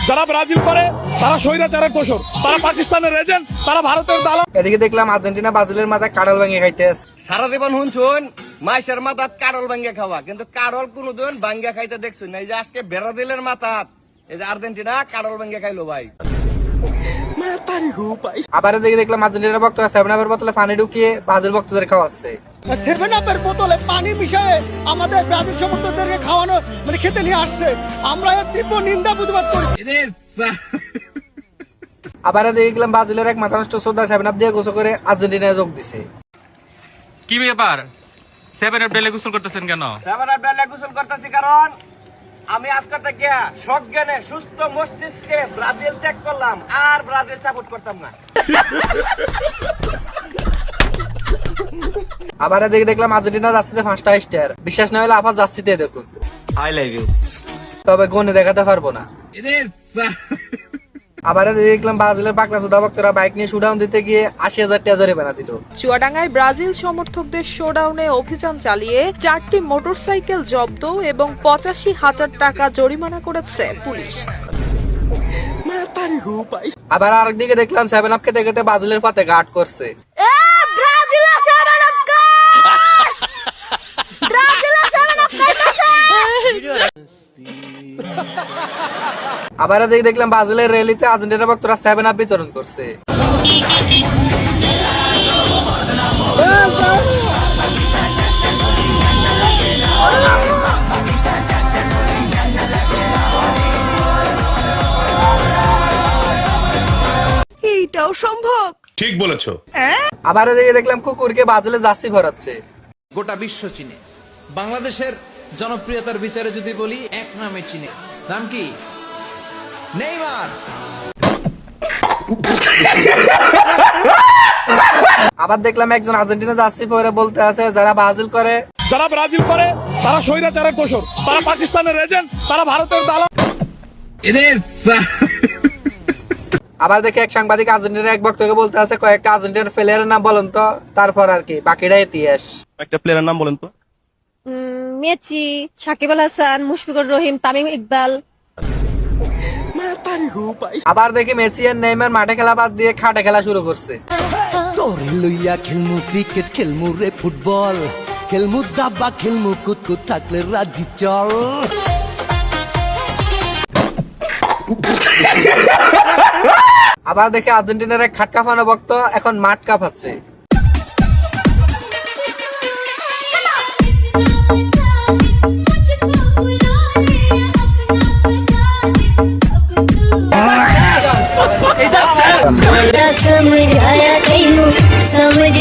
যারা ব্রাজিল করে তারা স্বৈরাচারের দোসর, তারা পাকিস্তানের এজেন্ট, তারা ভারতের দালাল। এদিকে দেখলাম আর্জেন্টিনা ব্রাজিলের মাথায় কাঁঠাল ভাঙিয়ে খাইতে আছে। সারা জীবন শুনছুন মাইসের মাথাত কারল ভাঙ্গা খাওয়া, কিন্তু কারল কোনদিন ভাঙ্গা খাইতে দেখছুন না। এই যে আজকে ব্রাজিলের মাথাত এই যে আর্জেন্টিনা কারল ভাঙ্গা খাইলো ভাই। আবার এদিকে দেখলাম আর্জেন্টিনার ভক্তরা 7-আপের বোতলে পানি ঢুকিয়ে ব্রাজিল ভক্তদের খাওয়াচ্ছে। 7-আপের বোতলে পানি মিশিয়ে আমাদের ব্রাজিল সমর্থকদেরকে খাওয়ানো মানে খেতে নিয়ে আসছে। আমরা এর তীব্র নিন্দা প্রতিবাদ করি। আবার এদিকে দেখলাম ব্রাজিলের এক মাথা নষ্ট শ্রদ্ধা 7-আপ দিয়ে গোসল করে আর্জেন্টিনায় যোগ দিছে। কি ব্যাপার 7-আপ ডেলে গোসল করতেছেন কেন? আমরা বেলা গোসল করতেছি কারণ আমি আজকে থেকে সজ্ঞানে সুস্থ মস্তিষ্কে ব্রাজিল ত্যাগ করলাম, আর ব্রাজিল সাপোর্ট করতাম না। আবার এদিকে দেখলাম আর্জেন্টিনা জার্সিতে 5টা স্টার। বিশ্বাস না হলে আফা জার্সিতে দেখুন। I love you. তবে গনে দেখাতে পারবো না। আবার এদিকে দেখলাম ব্রাজিলের পাকনা সুদা ভক্তরা বাইক নিয়ে শুডাউন দিতে গিয়ে 80,000 টাকা জরিমানা দিল। চুয়াডাঙ্গায় ব্রাজিল সমর্থকদের শোডাউনে অভিযান চালিয়ে 4টি মোটরসাইকেল জব্দ এবং 85,000 টাকা জরিমানা করেছে পুলিশ। আবার আরেকদিকে দেখলাম 7-আপ খেতে খেতে ব্রাজিলের পাতে গার্ড করছে। আবার এদিকে দেখলাম ব্রাজিলের র্যালিতে আর্জেন্টিনা ভক্তরা 7-আপ বিতরণ করছে। এইটাও সম্ভব? ঠিক বলেছো। আবার এদিকে দেখলাম কুকুরকে ব্রাজিলের জার্সি ভরাচ্ছে। গোটা বিশ্ব চিনে। বাংলাদেশের জনপ্রিয়তার বিচারে যদি বলি এক নামে চিনে, নাম কি? নেইমার। আবার দেখলাম একজন আর্জেন্টিনা জার্সি পরে বলতে আছে যারা ব্রাজিল করে তারা স্বৈরাচারের দোসর, তারা পাকিস্তানের এজেন্ট, তারা ভারতের দালাল। আবার দেখে এক সাংবাদিক আর্জেন্টিনার এক ভক্তকে বলতে আছে কয়েকটা আর্জেন্টিনার প্লেয়ারের নাম বলেন তো, তারপর আর কি বাকিটা ইতিহাস। একটা প্লেয়ারের নাম বলেন তো। মেসি, সাকিব আল হাসান, মুশফিকুর রহিম, তামিম ইকবাল। আবার দেখি মেসি আর নেইমার মাঠে খেলা বাদ দিয়ে খাটে খেলা শুরু করছে। তোরে লইয়া খেলমু ক্রিকেট, খেলমু রে ফুটবল, খেলমু দাবা, খেলমু কুতকুত, থাকলে রাজি চল। আবার দেখে আর্জেন্টিনার এক খাট কাঁপানো ভক্ত এখন মাঠ কাঁপাচ্ছে। समझ आया समझ